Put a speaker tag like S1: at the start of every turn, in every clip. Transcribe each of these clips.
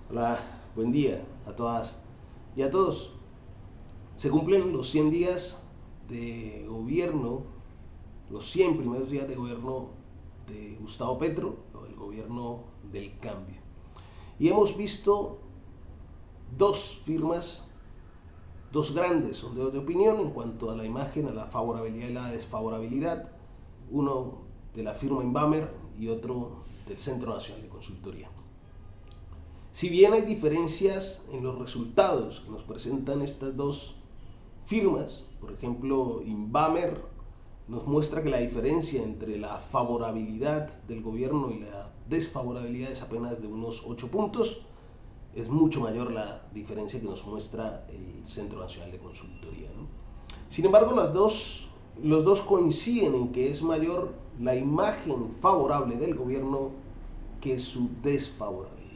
S1: Hola, buen día a todas y a todos. Se cumplen los 100 días de gobierno, los 100 primeros días de gobierno de Gustavo Petro, o del gobierno del cambio. Y hemos visto dos firmas, dos grandes sondeos de opinión en cuanto a la imagen, a la favorabilidad y la desfavorabilidad, uno de la firma Inbamer y otro del Centro Nacional de Consultoría. Si bien hay diferencias en los resultados que nos presentan estas dos firmas, por ejemplo, Inbamer nos muestra que la diferencia entre la favorabilidad del gobierno y la desfavorabilidad es apenas de unos 8 puntos. Es mucho mayor la diferencia que nos muestra el Centro Nacional de Consultoría, ¿no? Sin embargo, los dos coinciden en que es mayor la imagen favorable del gobierno que su desfavorabilidad.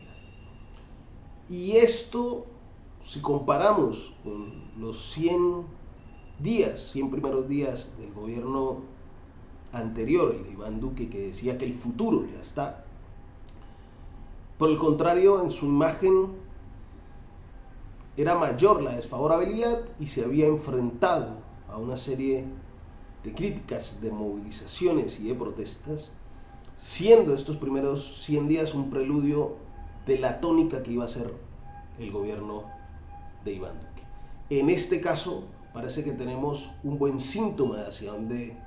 S1: Y esto, si comparamos con los 100 primeros días del gobierno anterior, el de Iván Duque, que decía que el futuro ya está, por el contrario, en su imagen era mayor la desfavorabilidad y se había enfrentado a una serie de críticas, de movilizaciones y de protestas, siendo estos primeros 100 días un preludio de la tónica que iba a ser el gobierno de Iván Duque. En este caso, parece que tenemos un buen síntoma de hacia dónde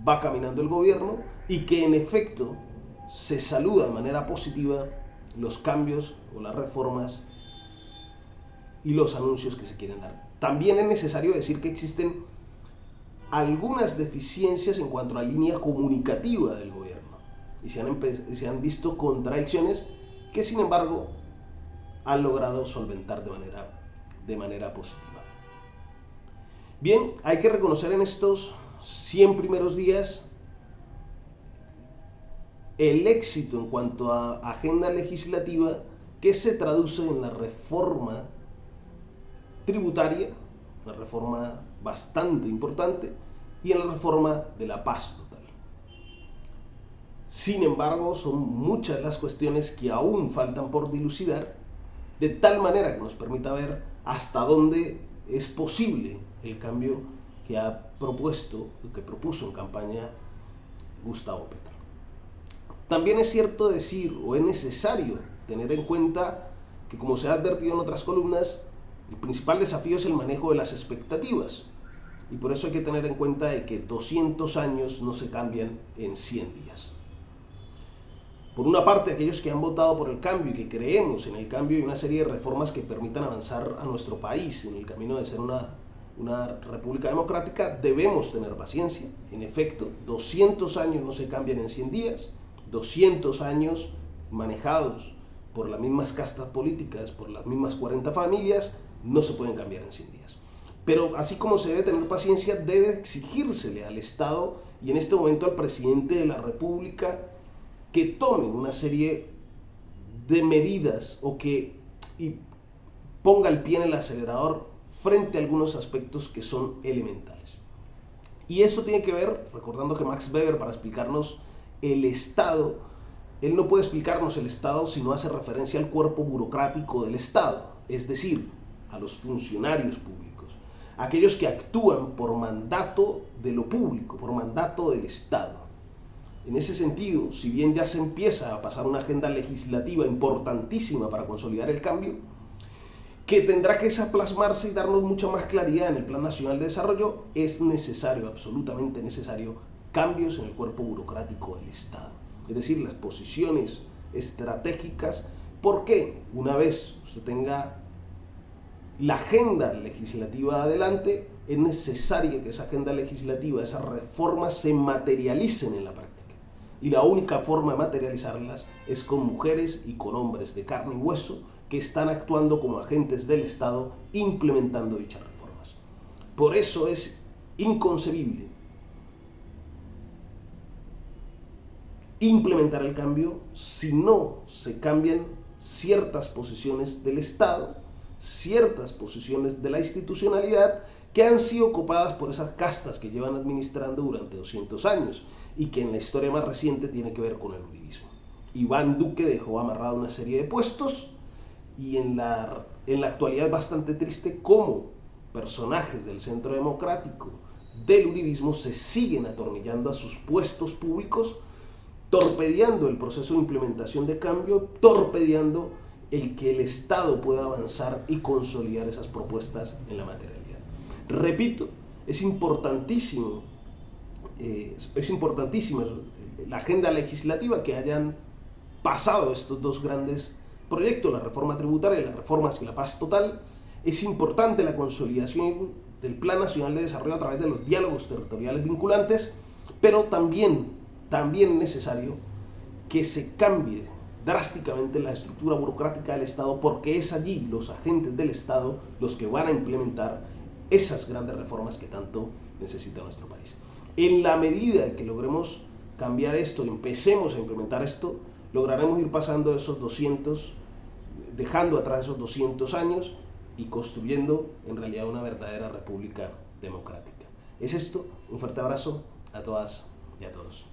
S1: va caminando el gobierno y que en efecto se saluda de manera positiva los cambios o las reformas y los anuncios que se quieren dar. También es necesario decir que existen algunas deficiencias en cuanto a la línea comunicativa del gobierno y se han visto contradicciones que sin embargo han logrado solventar de manera positiva. Bien, hay que reconocer en estos 100 primeros días el éxito en cuanto a agenda legislativa que se traduce en la reforma tributaria, una reforma bastante importante, y en la reforma de la paz total. Sin embargo, son muchas las cuestiones que aún faltan por dilucidar, de tal manera que nos permita ver hasta dónde es posible el cambio que ha propuesto, que propuso en campaña Gustavo Petro. También es cierto decir, o es necesario tener en cuenta que, como se ha advertido en otras columnas, el principal desafío es el manejo de las expectativas. Y por eso hay que tener en cuenta de que 200 años no se cambian en 100 días. Por una parte, aquellos que han votado por el cambio y que creemos en el cambio y una serie de reformas que permitan avanzar a nuestro país en el camino de ser una república democrática, debemos tener paciencia. En efecto, 200 años no se cambian en 100 días, 200 años manejados por las mismas castas políticas, por las mismas 40 familias, no se pueden cambiar en 100 días. Pero así como se debe tener paciencia, debe exigírsele al Estado y en este momento al presidente de la República que tome una serie de medidas o que ponga el pie en el acelerador frente a algunos aspectos que son elementales. Y eso tiene que ver, recordando que Max Weber, para explicarnos el Estado, él no puede explicarnos el Estado si no hace referencia al cuerpo burocrático del Estado, es decir, a los funcionarios públicos, aquellos que actúan por mandato de lo público, por mandato del Estado. En ese sentido, si bien ya se empieza a pasar una agenda legislativa importantísima para consolidar el cambio, que tendrá que plasmarse y darnos mucha más claridad en el Plan Nacional de Desarrollo, es necesario, absolutamente necesario, cambios en el cuerpo burocrático del Estado. Es decir, las posiciones estratégicas, porque una vez usted tenga la agenda legislativa adelante, es necesario que esa agenda legislativa, esas reformas se materialicen en la práctica. Y la única forma de materializarlas es con mujeres y con hombres de carne y hueso que están actuando como agentes del Estado implementando dichas reformas. Por eso es inconcebible implementar el cambio si no se cambian ciertas posiciones del Estado, ciertas posiciones de la institucionalidad que han sido ocupadas por esas castas que llevan administrando durante 200 años y que en la historia más reciente tiene que ver con el uribismo. Iván Duque dejó amarrada una serie de puestos y en la actualidad es bastante triste cómo personajes del centro democrático, del uribismo, se siguen atornillando a sus puestos públicos, torpedeando el proceso de implementación de cambio, torpedeando el que el Estado pueda avanzar y consolidar esas propuestas en la materialidad. Repito, es importantísimo, la agenda legislativa que hayan pasado estos dos grandes proyectos, la reforma tributaria y las reformas y la paz total. Es importante la consolidación del Plan Nacional de Desarrollo a través de los diálogos territoriales vinculantes, pero también es necesario que se cambie drásticamente la estructura burocrática del Estado, porque es allí los agentes del Estado los que van a implementar esas grandes reformas que tanto necesita nuestro país. En la medida que logremos cambiar esto y empecemos a implementar esto, lograremos ir pasando esos 200, dejando atrás esos 200 años y construyendo en realidad una verdadera república democrática. Es esto, un fuerte abrazo a todas y a todos.